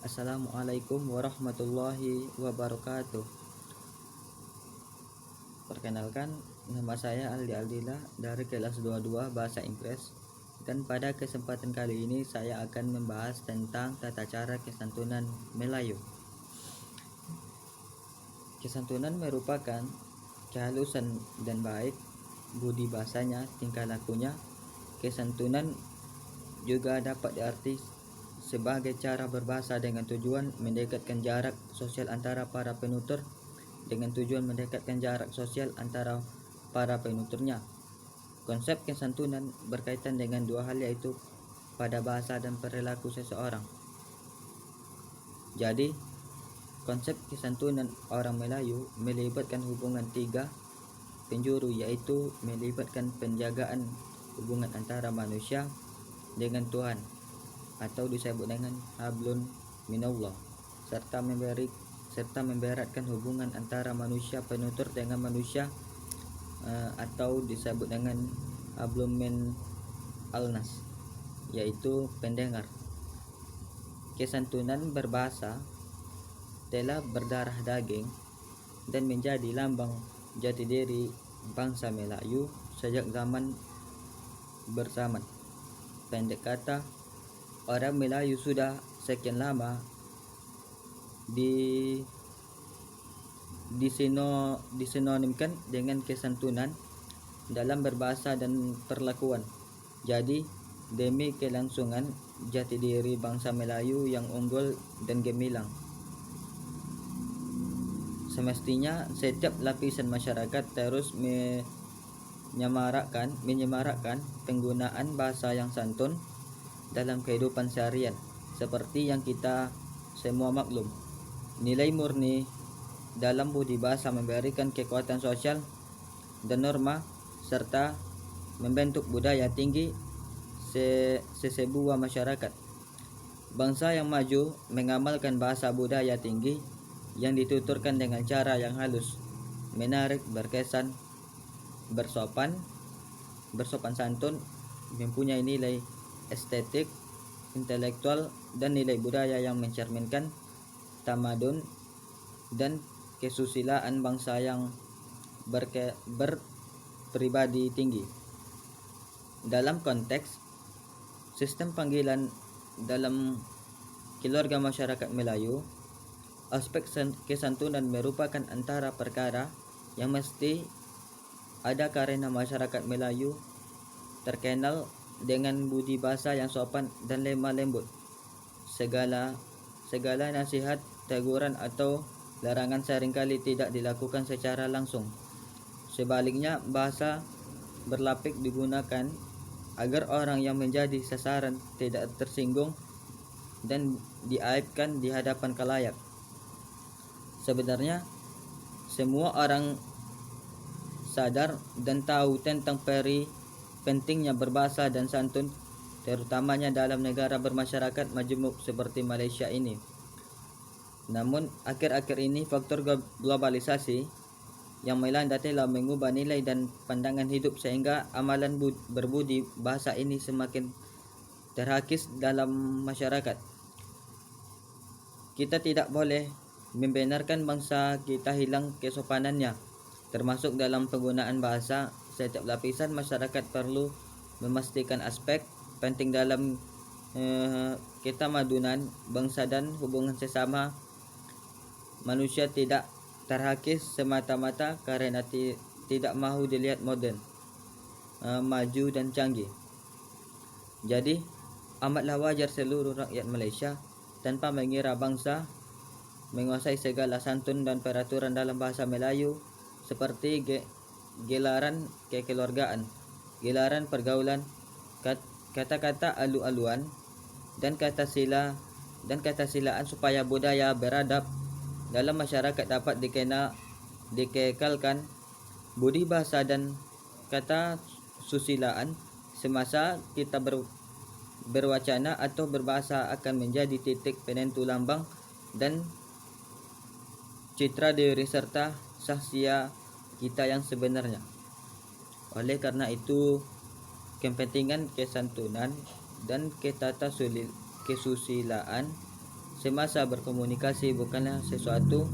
Assalamualaikum warahmatullahi wabarakatuh. Perkenalkan, nama saya Aldi Aldila dari kelas 22 Bahasa Inggris. Dan pada kesempatan kali ini saya akan membahas tentang tata cara kesantunan Melayu. Kesantunan merupakan kehalusan dan baik budi bahasanya, tingkah lakunya. Kesantunan juga dapat diarti sebagai cara berbahasa dengan tujuan mendekatkan jarak sosial antara para penutur Konsep kesantunan berkaitan dengan dua hal, yaitu pada bahasa dan perilaku seseorang. Jadi, konsep kesantunan orang Melayu melibatkan hubungan tiga penjuru, yaitu melibatkan penjagaan hubungan antara manusia dengan Tuhan atau disebut dengan hablun minallah, serta memberatkan hubungan antara manusia penutur dengan manusia atau disebut dengan hablum min alnas, yaitu pendengar. Kesantunan berbahasa telah berdarah daging dan menjadi lambang jati diri bangsa Melayu sejak zaman berzaman. Pendek kata, orang Melayu sudah sekian lama disinonimkan dengan kesantunan dalam berbahasa dan perlakuan. Jadi, demi kelangsungan jati diri bangsa Melayu yang unggul dan gemilang, semestinya setiap lapisan masyarakat terus menyemarakkan penggunaan bahasa yang santun dalam kehidupan seharian. Seperti yang kita semua maklum, nilai murni dalam budi bahasa memberikan kekuatan sosial dan norma serta membentuk budaya tinggi sesebuah masyarakat. Bangsa yang maju mengamalkan bahasa budaya tinggi yang dituturkan dengan cara yang halus, menarik, berkesan, bersopan santun, mempunyai nilai estetik, intelektual, dan nilai budaya yang mencerminkan tamadun dan kesusilaan bangsa yang berpribadi tinggi. Dalam konteks sistem panggilan dalam keluarga masyarakat Melayu, aspek kesantunan merupakan antara perkara yang mesti ada karena masyarakat Melayu terkenal dengan budi bahasa yang sopan dan lemah lembut. Segala nasihat, teguran atau larangan seringkali tidak dilakukan secara langsung. Sebaliknya, bahasa berlapik digunakan agar orang yang menjadi sasaran tidak tersinggung dan diaibkan di hadapan khalayak. Sebenarnya, semua orang sadar dan tahu tentang pentingnya berbahasa dan santun, terutamanya dalam negara bermasyarakat majmuk seperti Malaysia ini. Namun, akhir-akhir ini faktor globalisasi yang melanda telah mengubah nilai dan pandangan hidup sehingga amalan berbudi bahasa ini semakin terhakis dalam masyarakat. Kita tidak boleh membenarkan bangsa kita hilang kesopanannya, termasuk dalam penggunaan bahasa. Setiap lapisan masyarakat perlu memastikan aspek penting dalam ketamadunan bangsa dan hubungan sesama manusia tidak terhakis semata-mata karena tidak mahu dilihat modern, maju dan canggih. Jadi, amatlah wajar seluruh rakyat Malaysia tanpa mengira bangsa menguasai segala santun dan peraturan dalam bahasa Melayu seperti gelaran kekeluargaan, gelaran pergaulan, kata-kata alu-aluan dan kata silaan supaya budaya beradab dalam masyarakat dapat dikekalkan. Budi bahasa dan kata susilaan semasa kita berwacana atau berbahasa akan menjadi titik penentu lambang dan citra diri serta sahsia kita yang sebenarnya. Oleh karena itu, kepentingan kesantunan dan kesusilaan Semasa berkomunikasi bukanlah sesuatu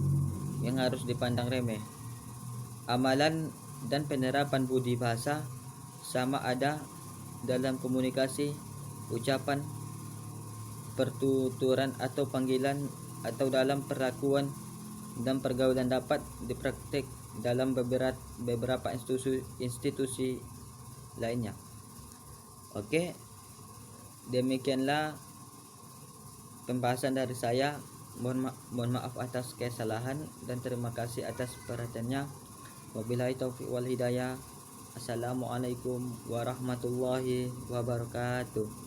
yang harus dipandang remeh. Amalan dan penerapan budi bahasa sama ada dalam komunikasi, ucapan, pertuturan atau panggilan, atau dalam perlakuan dan pergaulan dapat dipraktik dalam beberapa institusi lainnya. Oke, demikianlah pembahasan dari saya. Mohon maaf atas kesalahan dan terima kasih atas perhatiannya. Wabillahi taufiq wal hidayah. Assalamualaikum warahmatullahi wabarakatuh.